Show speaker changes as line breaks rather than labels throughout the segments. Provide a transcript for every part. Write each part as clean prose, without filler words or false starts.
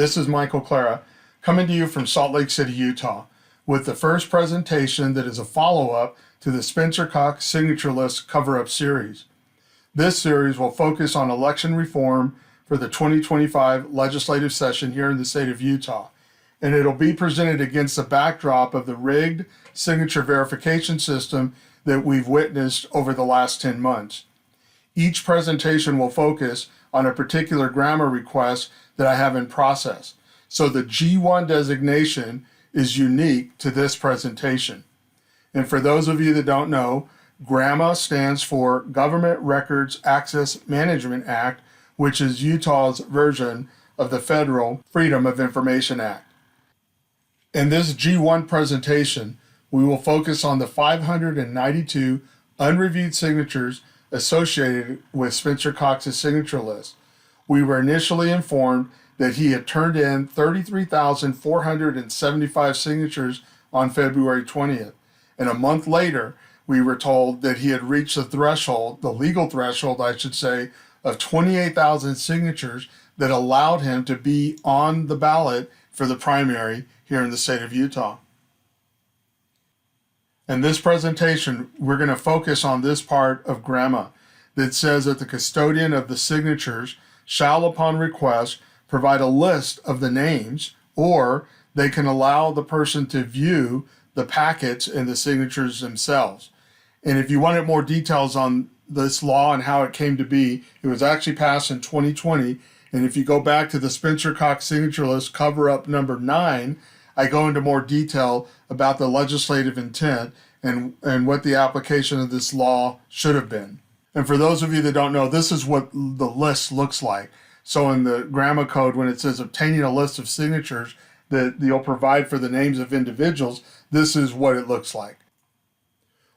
This is Michael Clara coming to you from Salt Lake City, Utah, with the first presentation that is a follow-up to the Spencer Cox Signature List cover-up series. This series will focus on election reform for the 2025 legislative session here in the state of Utah, and it'll be presented against the backdrop of the rigged signature verification system that we've witnessed over the last 10 months. Each presentation will focus on a particular grammar request that I have in process. So the G1 designation is unique to this presentation. And for those of you that don't know, GRAMA stands for Government Records Access Management Act, which is Utah's version of the Federal Freedom of Information Act. In this G1 presentation, we will focus on the 592 unreviewed signatures associated with Spencer Cox's signature list. We were initially informed that he had turned in 33,475 signatures on February 20th. And a month later, we were told that he had reached the threshold, the legal threshold, I should say, of 28,000 signatures that allowed him to be on the ballot for the primary here in the state of Utah. In this presentation, we're going to focus on this part of GRAMA that says that the custodian of the signatures shall, upon request, provide a list of the names, or they can allow the person to view the packets and the signatures themselves. And if you wanted more details on this law and how it came to be, it was actually passed in 2020. And if you go back to the Spencer Cox signature list cover-up number 9, I go into more detail about the legislative intent and what the application of this law should have been. And for those of you that don't know, this is what the list looks like. So in the GRAMA code, when it says obtaining a list of signatures that you'll provide for the names of individuals, this is what it looks like.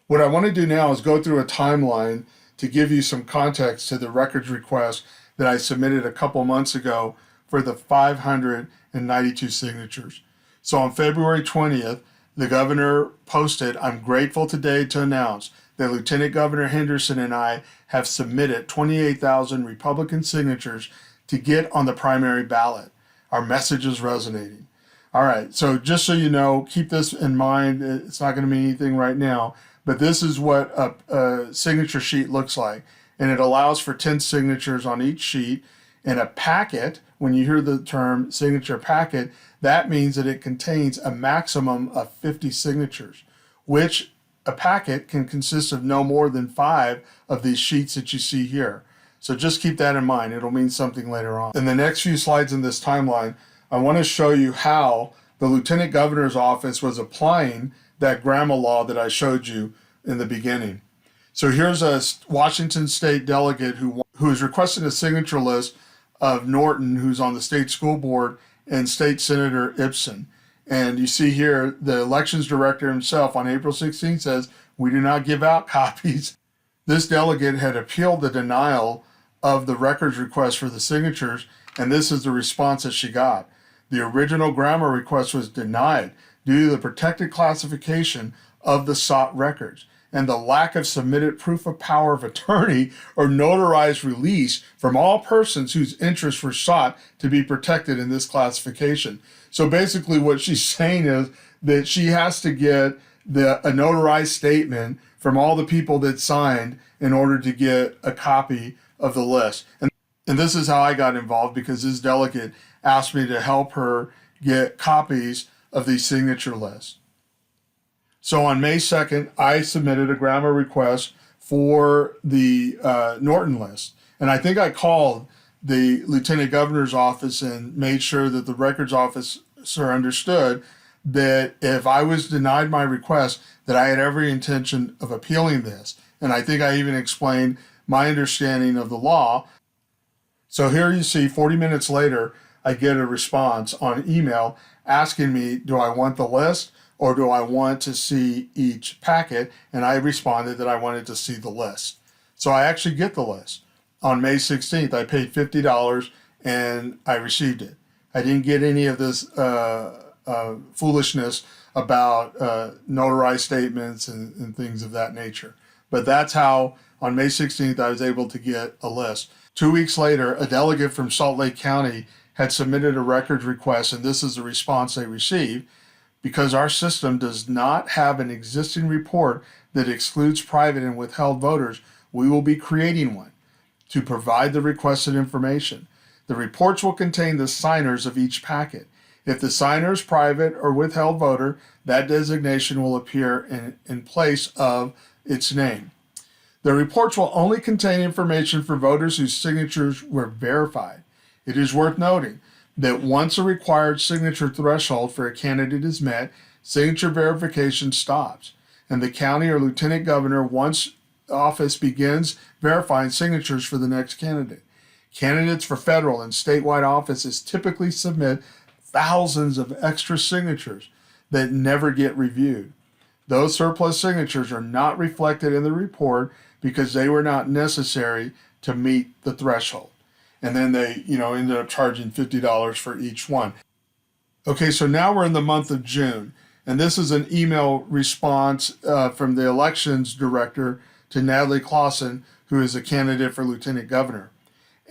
What I want to do now is go through a timeline to give you some context to the records request that I submitted a couple months ago for the 592 signatures. So on February 20th, the governor posted, "I'm grateful today to announce that Lieutenant Governor Henderson and I have submitted 28,000 Republican signatures to get on the primary ballot. Our message is resonating." All right, so just so you know, keep this in mind. It's not going to mean anything right now, but this is what a signature sheet looks like. And it allows for 10 signatures on each sheet. And a packet, when you hear the term signature packet, that means that it contains a maximum of 50 signatures, which a packet can consist of no more than 5 of these sheets that you see here. So just keep that in mind. It'll mean something later on. In the next few slides in this timeline, I want to show you how the Lieutenant Governor's office was applying that GRAMA law that I showed you in the beginning. So here's a Washington State delegate who is requesting a signature list of Norton, who's on the state school board, and State Senator Ibsen. And you see here, the elections director himself on April 16 says, "We do not give out copies." This delegate had appealed the denial of the records request for the signatures, and this is the response that she got. The original GRAMA request was denied due to the protected classification of the sought records and the lack of submitted proof of power of attorney or notarized release from all persons whose interests were sought to be protected in this classification. So basically what she's saying is that she has to get a notarized statement from all the people that signed in order to get a copy of the list. And this is how I got involved, because this delegate asked me to help her get copies of these signature lists. So on May 2nd, I submitted a GRAMA request for the Norton list. And I think I called the Lieutenant Governor's office and made sure that the records officer understood that if I was denied my request, that I had every intention of appealing this. And I think I even explained my understanding of the law. So here you see 40 minutes later, I get a response on email asking me, do I want the list or do I want to see each packet? And I responded that I wanted to see the list. So I actually get the list. On May 16th, I paid $50 and I received it. I didn't get any of this foolishness about notarized statements and things of that nature. But that's how, on May 16th, I was able to get a list. 2 weeks later, a delegate from Salt Lake County had submitted a records request, and this is the response they received. Because our system does not have an existing report that excludes private and withheld voters, we will be creating one to provide the requested information. The reports will contain the signers of each packet. If the signer is private or withheld voter, that designation will appear in place of its name. The reports will only contain information for voters whose signatures were verified. It is worth noting that once a required signature threshold for a candidate is met, signature verification stops, and the county or lieutenant governor, once office, begins verifying signatures for the next candidate. Candidates for federal and statewide offices typically submit thousands of extra signatures that never get reviewed. Those surplus signatures are not reflected in the report because they were not necessary to meet the threshold. And then they, ended up charging $50 for each one. Okay, so now we're in the month of June, and this is an email response from the elections director to Natalie Clausen, who is a candidate for lieutenant governor.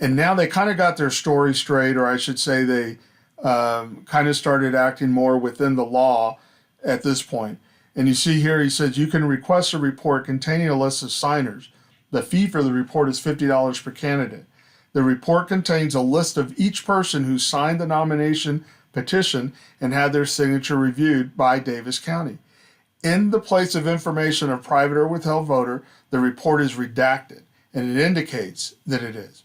And now they kind of got their story straight, or I should say they kind of started acting more within the law at this point. And you see here, he says, you can request a report containing a list of signers. The fee for the report is $50 per candidate. The report contains a list of each person who signed the nomination petition and had their signature reviewed by Davis County. In the place of information of private or withheld voter, the report is redacted, and it indicates that it is.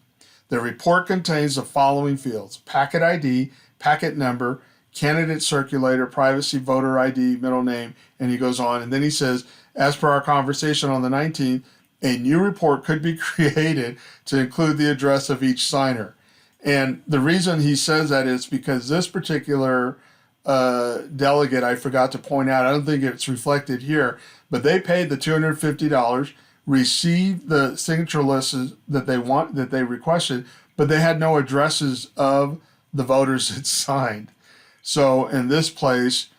The report contains the following fields: packet ID, packet number, candidate circulator, privacy, voter ID, middle name, and he goes on. And then he says, as per our conversation on the 19th, a new report could be created to include the address of each signer. And the reason he says that is because this particular delegate, I forgot to point out, I don't think it's reflected here, but they paid the $250, received the signature lists that they requested, but they had no addresses of the voters that signed. So in this place,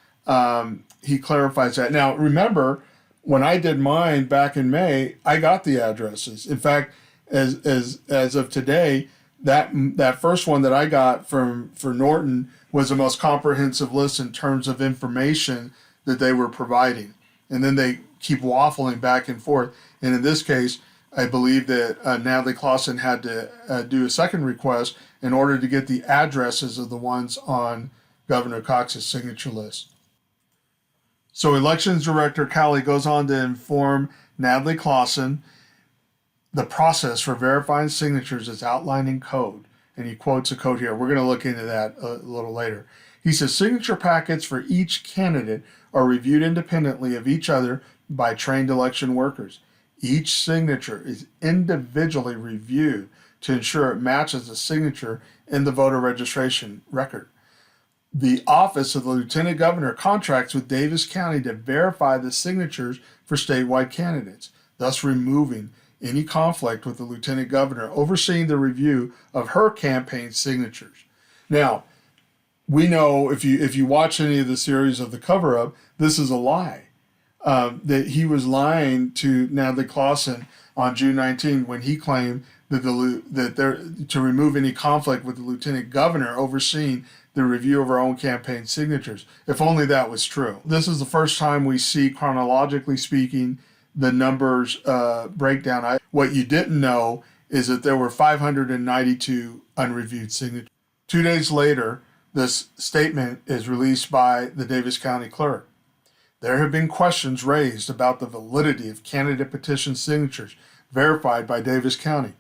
he clarifies that. Now, remember, when I did mine back in May, I got the addresses. In fact, as of today, that first one that I got for Norton was the most comprehensive list in terms of information that they were providing. And then they keep waffling back and forth. And in this case, I believe that Natalie Clausen had to do a second request in order to get the addresses of the ones on Governor Cox's signature list. So Elections Director Cowley goes on to inform Natalie Clausen the process for verifying signatures is outlined in code. And he quotes a code here. We're going to look into that a little later. He says signature packets for each candidate are reviewed independently of each other by trained election workers. Each signature is individually reviewed to ensure it matches the signature in the voter registration record. The office of the lieutenant governor contracts with Davis County to verify the signatures for statewide candidates, thus removing any conflict with the lieutenant governor overseeing the review of her campaign signatures. Now, we know if you watch any of the series of the cover-up, this is a lie. That he was lying to Natalie Clausen on June 19 when he claimed that to remove any conflict with the lieutenant governor overseeing the review of our own campaign signatures. If only that was true. This is the first time we see, chronologically speaking, the numbers breakdown. What you didn't know is that there were 592 unreviewed signatures. 2 days later, this statement is released by the Davis County clerk. There have been questions raised about the validity of candidate petition signatures verified by Davis County.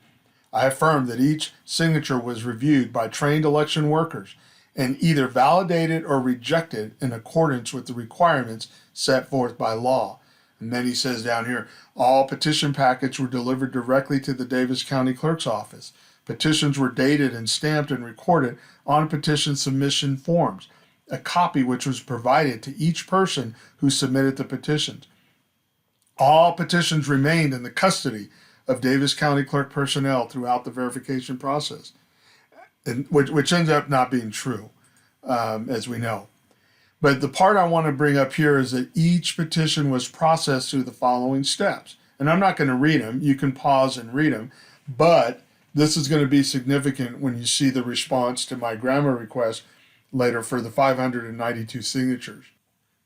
I affirm that each signature was reviewed by trained election workers and either validated or rejected in accordance with the requirements set forth by law. And then he says down here, all petition packets were delivered directly to the Davis County Clerk's office. Petitions were dated and stamped and recorded on petition submission forms, a copy which was provided to each person who submitted the petitions. All petitions remained in the custody of Davis County Clerk personnel throughout the verification process, and which ends up not being true, as we know. But the part I want to bring up here is that each petition was processed through the following steps. And I'm not going to read them. You can pause and read them. But This is going to be significant when you see the response to my grammar request later for the 592 signatures.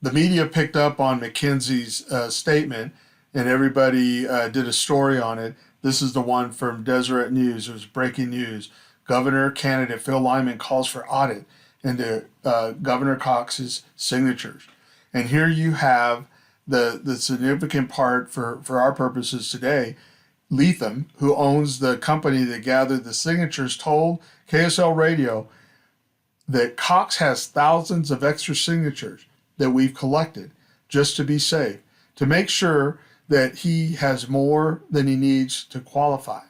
The media picked up on McKenzie's statement, and everybody did a story on it. This is the one from Deseret News. It was breaking news. Governor candidate Phil Lyman calls for audit into Governor Cox's signatures. And here you have the significant part for our purposes today. Lethem, who owns the company that gathered the signatures, told KSL Radio that Cox has thousands of extra signatures that we've collected just to be safe, to make sure that he has more than he needs to qualify.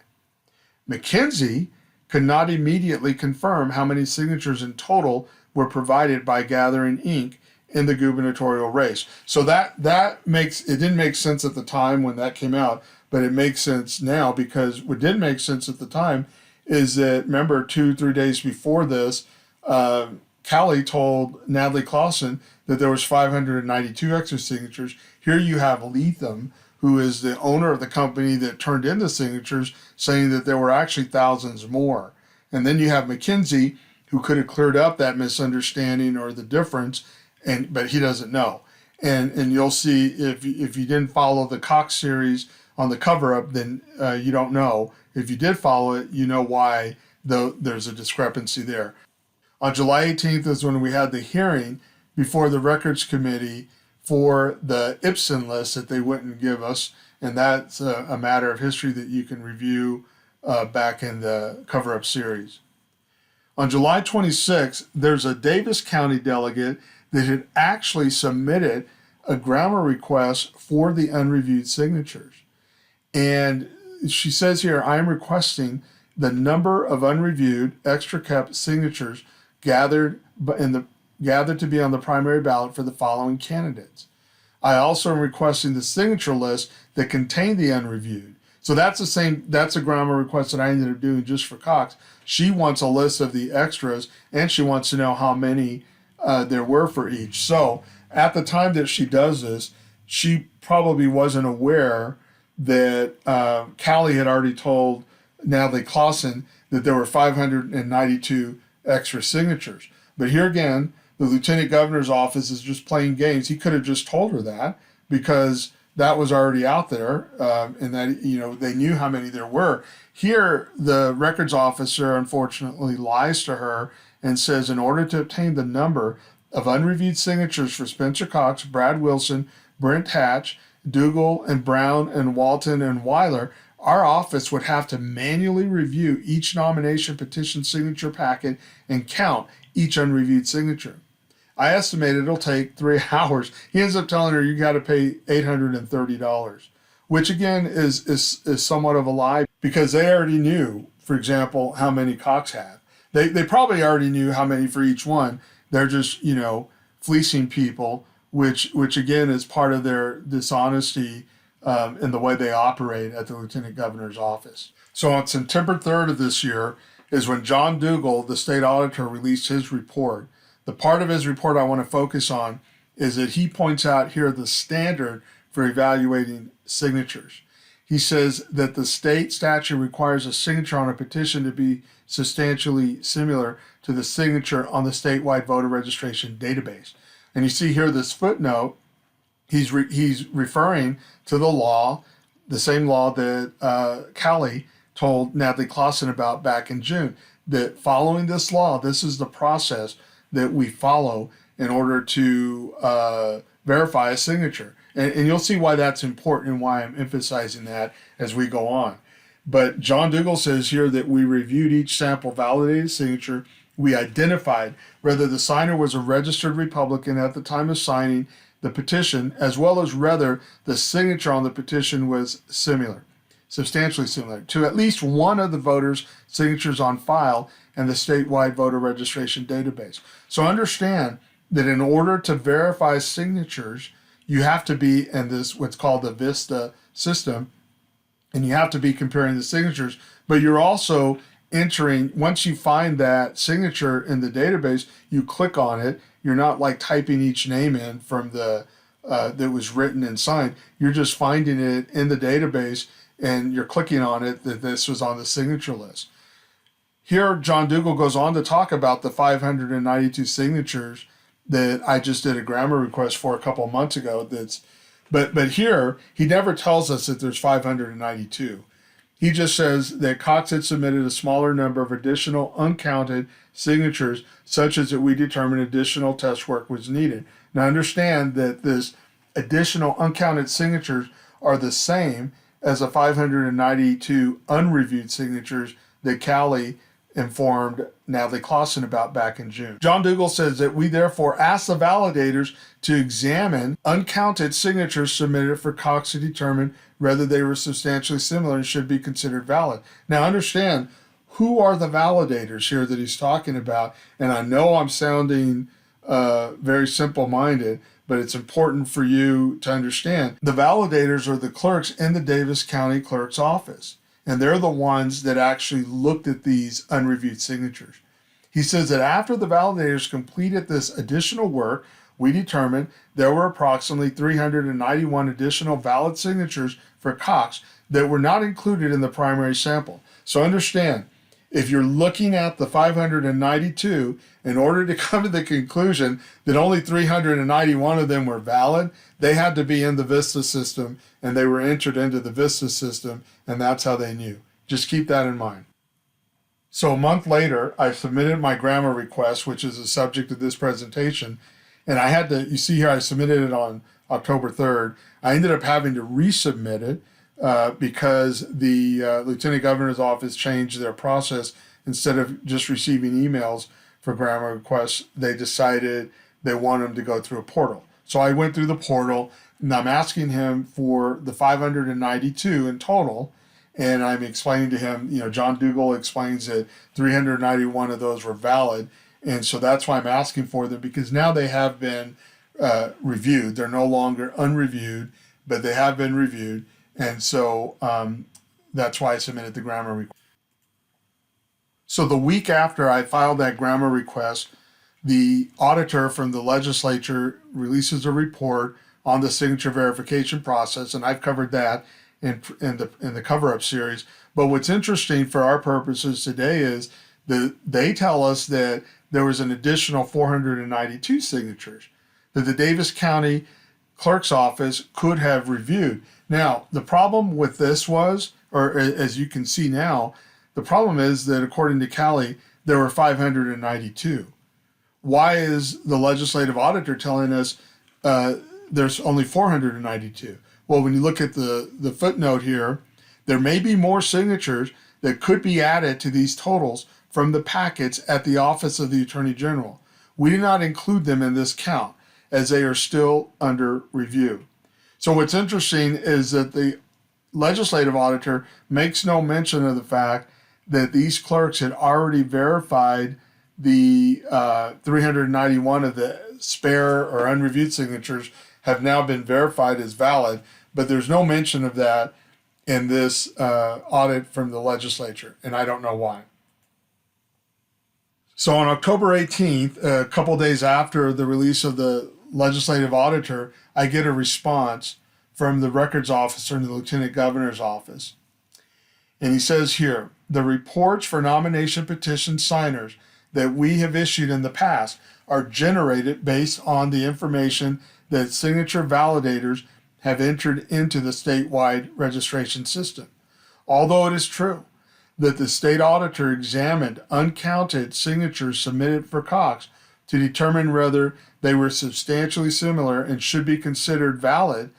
McKenzie could not immediately confirm how many signatures in total were provided by Gathering Inc. in the gubernatorial race. So that makes, it didn't make sense at the time when that came out, but it makes sense now, because what didn't make sense at the time is that, remember, 2-3 days before this, Callie told Natalie Clausen that there was 592 extra signatures. Here you have Lethem, who is the owner of the company that turned in the signatures, saying that there were actually thousands more. And then you have McKenzie, who could have cleared up that misunderstanding or the difference, but he doesn't know. And you'll see, if you didn't follow the Cox series on the cover-up, then you don't know. If you did follow it, you know why there's a discrepancy there. On July 18th is when we had the hearing before the Records Committee for the Ibsen list that they wouldn't give us, and that's a matter of history that you can review back in the cover-up series. On July 26th, there's a Davis County delegate that had actually submitted a grammar request for the unreviewed signatures. And she says here, I am requesting the number of unreviewed, extra kept signatures gathered to be on the primary ballot for the following candidates. I also am requesting the signature list that contained the unreviewed. So that's a grammar request that I ended up doing just for Cox. She wants a list of the extras, and she wants to know how many there were for each. So at the time that she does this, she probably wasn't aware that Callie had already told Natalie Clausen that there were 592 extra signatures. But here again, the lieutenant governor's office is just playing games. He could have just told her that, because that was already out there, and that, you know, they knew how many there were. Here, the records officer unfortunately lies to her and says, in order to obtain the number of unreviewed signatures for Spencer Cox, Brad Wilson, Brent Hatch, Dougal and Brown and Walton and Weiler, our office would have to manually review each nomination petition signature packet and count each unreviewed signature. I estimate it'll take 3 hours. He ends up telling her you got to pay $830, which again is somewhat of a lie, because they already knew, for example, how many Cox had. They probably already knew how many for each one. They're just, you know, fleecing people, which again is part of their dishonesty in the way they operate at the lieutenant governor's office. So on September 3rd of this year is when John Dougal, the state auditor, released his report. The part of his report I want to focus on is that he points out here the standard for evaluating signatures. He says that the state statute requires a signature on a petition to be substantially similar to the signature on the statewide voter registration database. And you see here this footnote, he's referring to the law, the same law that Callie told Natalie Clausen about back in June, that following this law, this is the process that we follow in order to verify a signature. And you'll see why that's important and why I'm emphasizing that as we go on. But John Dougal says here that we reviewed each sample validated signature. We identified whether the signer was a registered Republican at the time of signing the petition, as well as whether the signature on the petition was substantially similar to at least one of the voters' signatures on file in the statewide voter registration database. So understand that in order to verify signatures, you have to be in this, what's called the VISTA system, and you have to be comparing the signatures, but you're also entering, once you find that signature in the database, you click on it. You're not like typing each name in from the that was written and signed. You're just finding it in the database, and you're clicking on it, that this was on the signature list. Here, John Dougal goes on to talk about the 592 signatures that I just did a grammar request for a couple of months ago. But here, he never tells us that there's 592. He just says that Cox had submitted a smaller number of additional uncounted signatures, such as that we determined additional test work was needed. Now understand that this additional uncounted signatures are the same as the 592 unreviewed signatures that Callie informed Natalie Clausen about back in June. John Dougal says that we therefore asked the validators to examine uncounted signatures submitted for Cox to determine whether they were substantially similar and should be considered valid. Now understand, who are the validators here that he's talking about? And I know I'm sounding very simple-minded, but it's important for you to understand. The validators are the clerks in the Davis County Clerk's office, and they're the ones that actually looked at these unreviewed signatures. He says that after the validators completed this additional work, we determined there were approximately 391 additional valid signatures for Cox that were not included in the primary sample. So understand, if you're looking at the 592, in order to come to the conclusion that only 391 of them were valid, they had to be in the VISTA system, and they were entered into the VISTA system, and that's how they knew. Just keep that in mind. So a month later, I submitted my grammar request, which is the subject of this presentation, and I had to, you see here, I submitted it on October 3rd. I ended up having to resubmit it because the Lieutenant Governor's office changed their process. Instead of just receiving emails for grammar requests, they decided they wanted them to go through a portal. So I went through the portal, and I'm asking him for the 592 in total, and I'm explaining to him, John Dougal explains that 391 of those were valid, and so that's why I'm asking for them, because now they have been reviewed. They're no longer unreviewed, but they have been reviewed, and so that's why I submitted the grammar request. So the week after I filed that grammar request, the auditor from the legislature releases a report on the signature verification process, and I've covered that in the cover-up series. But what's interesting for our purposes today is that they tell us that there was an additional 492 signatures that the Davis County Clerk's Office could have reviewed. Now, the problem with this was, or as you can see now, the problem is that according to Callie, there were 592. Why is the legislative auditor telling us there's only 492? Well, when you look at the footnote here, there may be more signatures that could be added to these totals from the packets at the Office of the Attorney General. We do not include them in this count, as they are still under review. So what's interesting is that the legislative auditor makes no mention of the fact that these clerks had already verified the 391 of the spare or unreviewed signatures have now been verified as valid, but there's no mention of that in this audit from the legislature, and I don't know why. So on October 18th, a couple days after the release of the legislative auditor, I get a response from the records officer in the Lieutenant Governor's office. And he says here, the reports for nomination petition signers that we have issued in the past are generated based on the information that signature validators have entered into the statewide registration system. Although it is true that the state auditor examined uncounted signatures submitted for Cox to determine whether they were substantially similar and should be considered valid,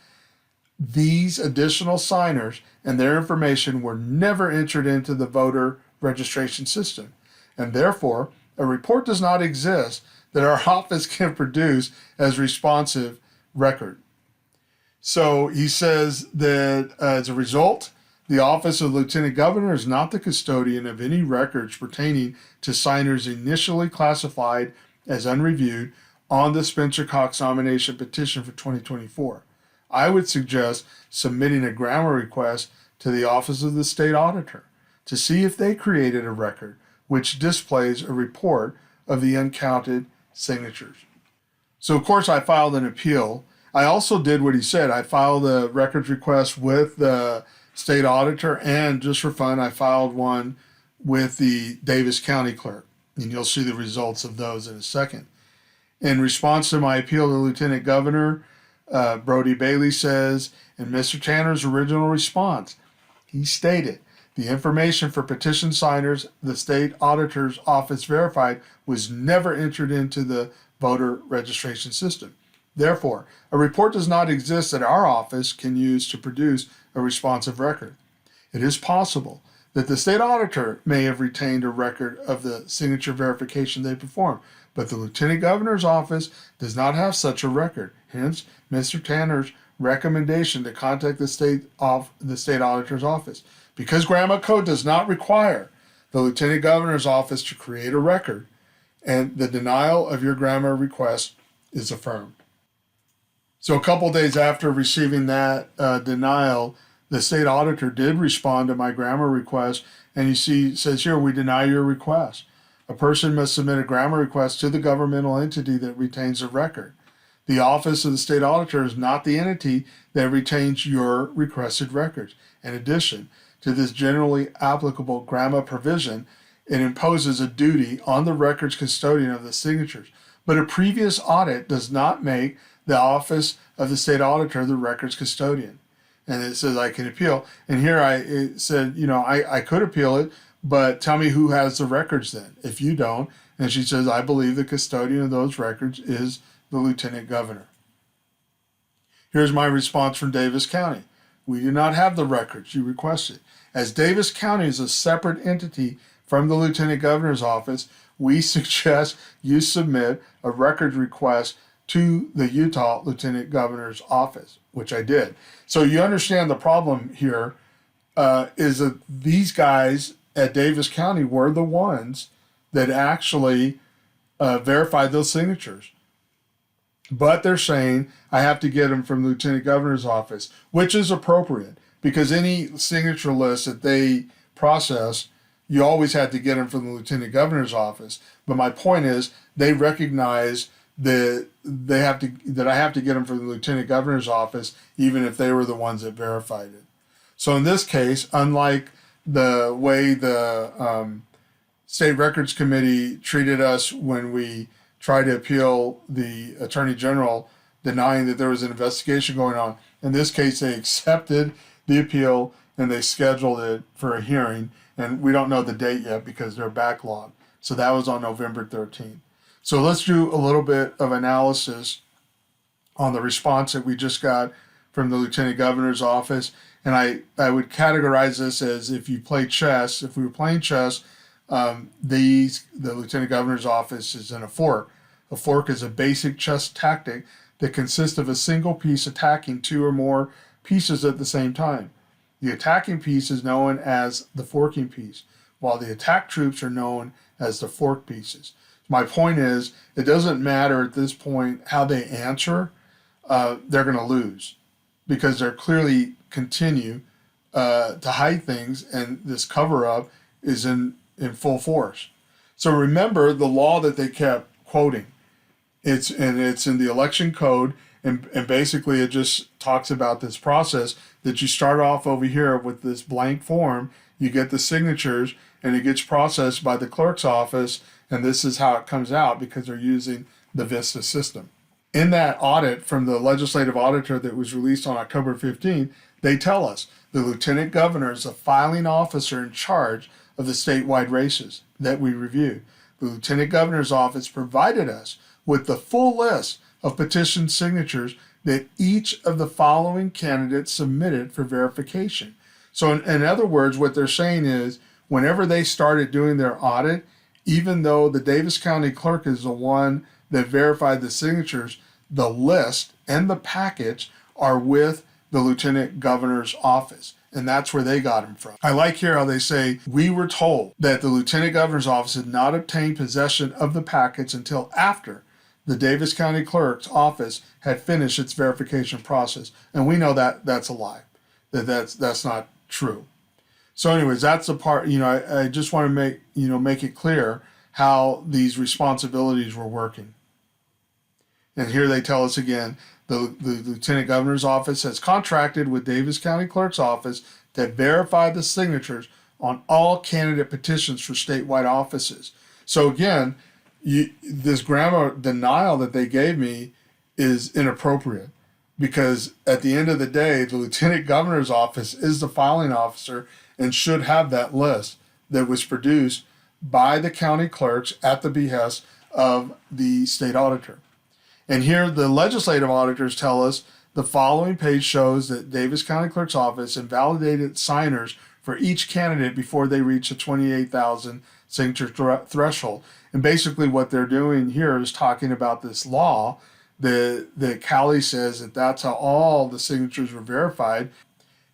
these additional signers and their information were never entered into the voter registration system, and therefore a report does not exist that our office can produce as responsive record. So he says that as a result, the Office of Lieutenant Governor is not the custodian of any records pertaining to signers initially classified as unreviewed on the Spencer Cox nomination petition for 2024. I would suggest submitting a grammar request to the Office of the State Auditor to see if they created a record which displays a report of the uncounted signatures. So of course I filed an appeal. I also did what he said. I filed a records request with the state auditor, and just for fun, I filed one with the Davis County clerk, and you'll see the results of those in a second. In response to my appeal to the Lieutenant Governor, Brody Bailey says, in Mr. Tanner's original response, he stated, the information for petition signers the state auditor's office verified was never entered into the voter registration system. Therefore, a report does not exist that our office can use to produce a responsive record. It is possible that the state auditor may have retained a record of the signature verification they performed, but the Lieutenant Governor's office does not have such a record. Hence, Mr. Tanner's recommendation to contact the state auditor's office. Because Grandma Code does not require the Lieutenant Governor's office to create a record, and the denial of your grandma request is affirmed. So a couple days after receiving that denial, the state auditor did respond to my grammar request, and you see, it says here, we deny your request. A person must submit a grammar request to the governmental entity that retains a record. The office of the state auditor is not the entity that retains your requested records. In addition to this generally applicable grammar provision, it imposes a duty on the records custodian of the signatures. But a previous audit does not make the office of the state auditor the records custodian. And it says I can appeal. And here it said, I could appeal it, but tell me who has the records then, if you don't. And she says, I believe the custodian of those records is the Lieutenant Governor. Here's my response from Davis County. We do not have the records you requested. As Davis County is a separate entity from the Lieutenant Governor's office, we suggest you submit a records request to the Utah Lieutenant Governor's office, which I did. So you understand the problem here is that these guys at Davis County were the ones that actually verified those signatures. But they're saying I have to get them from the Lieutenant Governor's office, which is appropriate because any signature list that they process, you always had to get them from the Lieutenant Governor's office. But my point is they recognize that I have to get them from the Lieutenant Governor's office, even if they were the ones that verified it. So in this case, unlike the way the State Records Committee treated us when we tried to appeal the Attorney General denying that there was an investigation going on, in this case they accepted the appeal and they scheduled it for a hearing, and we don't know the date yet because they're backlogged. So that was on November 13th. So let's do a little bit of analysis on the response that we just got from the Lieutenant Governor's office. And I would categorize this as if you play chess, if we were playing chess, the Lieutenant Governor's office is in a fork. A fork is a basic chess tactic that consists of a single piece attacking two or more pieces at the same time. The attacking piece is known as the forking piece, while the attack troops are known as the fork pieces. My point is, it doesn't matter at this point how they answer, they're going to lose because they're clearly continue to hide things, and this cover-up is in full force. So remember the law that they kept quoting. It's in the election code, and basically it just talks about this process that you start off over here with this blank form, you get the signatures, and it gets processed by the clerk's office, and this is how it comes out because they're using the VISTA system. In that audit from the legislative auditor that was released on October 15th, they tell us the Lieutenant Governor is a filing officer in charge of the statewide races that we reviewed. The Lieutenant Governor's office provided us with the full list of petition signatures that each of the following candidates submitted for verification. So in other words, what they're saying is whenever they started doing their audit, even though the Davis County clerk is the one that verified the signatures, the list and the package are with the Lieutenant Governor's office. And that's where they got them from. I like here how they say, we were told that the Lieutenant Governor's office had not obtained possession of the packets until after the Davis County Clerk's office had finished its verification process. And we know that that's a lie, that's not true. So anyways, that's the part, I just want to make it clear how these responsibilities were working. And here they tell us again, the Lieutenant Governor's office has contracted with Davis County Clerk's office to verify the signatures on all candidate petitions for statewide offices. So again, this grammar denial that they gave me is inappropriate, because at the end of the day, the lieutenant governor's office is the filing officer and should have that list that was produced by the county clerks at the behest of the state auditor. And here the legislative auditors tell us the following page shows that Davis County Clerk's Office invalidated signers for each candidate before they reach the 28,000 signature threshold. And basically what they're doing here is talking about this law that Cali says that that's how all the signatures were verified.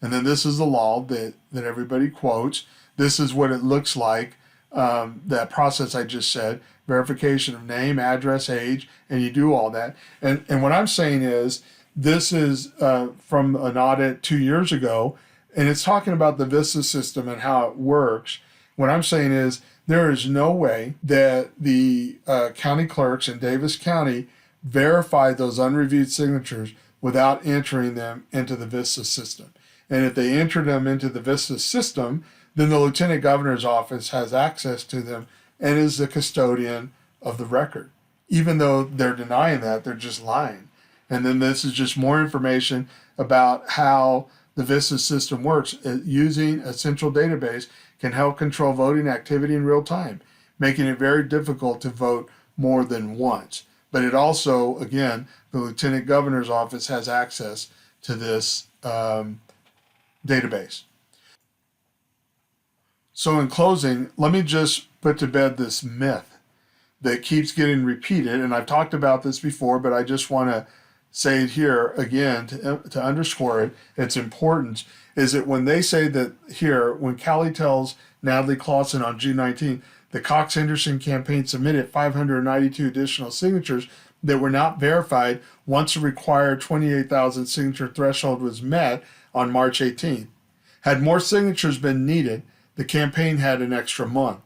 And then this is the law that everybody quotes. This is what it looks like, that process I just said, verification of name, address, age, and you do all that. And what I'm saying is, this is from an audit 2 years ago, and it's talking about the VISTA system and how it works. What I'm saying is, there is no way that the county clerks in Davis County verify those unreviewed signatures without entering them into the VISTA system. And if they enter them into the VISTA system, then the lieutenant governor's office has access to them and is the custodian of the record. Even though they're denying that, they're just lying. And then this is just more information about how the VISTA system works. Using a central database can help control voting activity in real time, making it very difficult to vote more than once. But it also, again, the lieutenant governor's office has access to this database. So in closing, let me just put to bed this myth that keeps getting repeated. And I've talked about this before, but I just want to say it here again to underscore it. Its importance is that when they say that here, when Cali tells Natalie Clausen on June 19th, the Cox-Henderson campaign submitted 592 additional signatures that were not verified once the required 28,000 signature threshold was met on March 18th. Had more signatures been needed, the campaign had an extra month.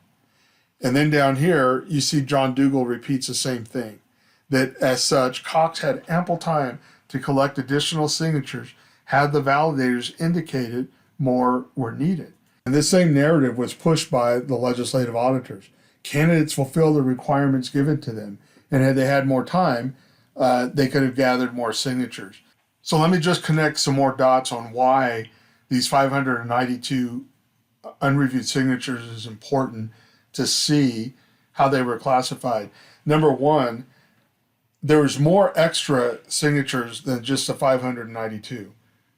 And then down here, you see John Dougal repeats the same thing, that as such, Cox had ample time to collect additional signatures had the validators indicated more were needed. And this same narrative was pushed by the legislative auditors. Candidates fulfill the requirements given to them, and had they had more time, they could have gathered more signatures. So let me just connect some more dots on why these 592 unreviewed signatures is important to see how they were classified. Number one, there was more extra signatures than just the 592.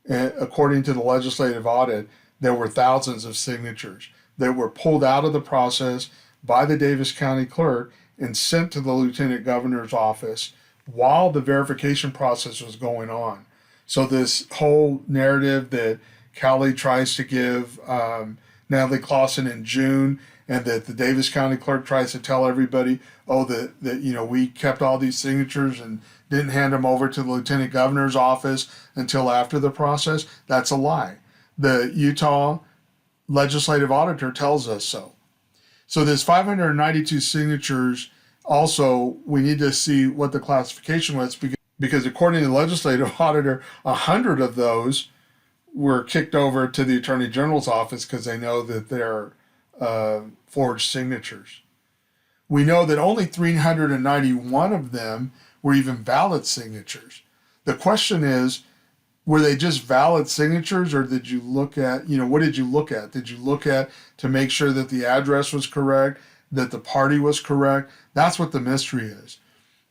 And according to the legislative audit, there were thousands of signatures that were pulled out of the process by the Davis County clerk and sent to the lieutenant governor's office while the verification process was going on. So this whole narrative that Cali tries to give Natalie Clausen in June, and that the Davis County clerk tries to tell everybody, oh, that you know, we kept all these signatures and didn't hand them over to the lieutenant governor's office until after the process, that's a lie. The Utah legislative auditor tells us so. So this 592 signatures, also, we need to see what the classification was, because according to the legislative auditor, 100 of those were kicked over to the Attorney General's office because they know that they're forged signatures. We know that only 391 of them were even valid signatures. The question is, were they just valid signatures, or did you look at, what did you look at? Did you look at to make sure that the address was correct, that the party was correct? That's what the mystery is.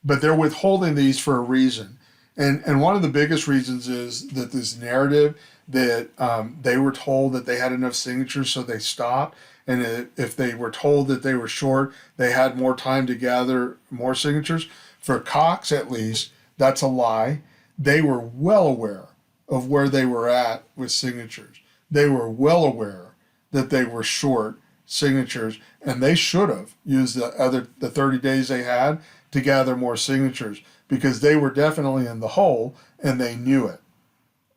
But they're withholding these for a reason. And one of the biggest reasons is that this narrative that they were told that they had enough signatures, so they stopped. And if they were told that they were short, they had more time to gather more signatures. For Cox, at least, that's a lie. They were well aware of where they were at with signatures. They were well aware that they were short signatures, and they should have used the 30 days they had to gather more signatures, because they were definitely in the hole and they knew it.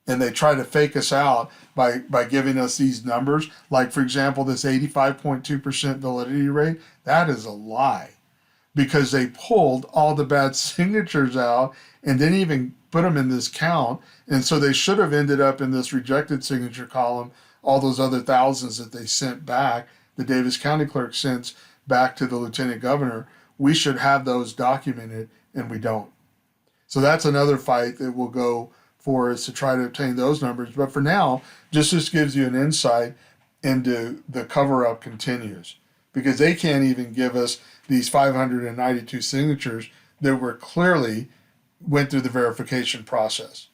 And they try to fake us out by giving us these numbers. Like, for example, this 85.2% validity rate, that is a lie, because they pulled all the bad signatures out and didn't even put them in this count. And so they should have ended up in this rejected signature column all those other thousands that they sent back, the Davis County clerk sends back to the lieutenant governor. We should have those documented, and we don't. So that's another fight that will go for us to try to obtain those numbers. But for now, just this gives you an insight into the cover-up continues, because they can't even give us these 592 signatures that were clearly went through the verification process.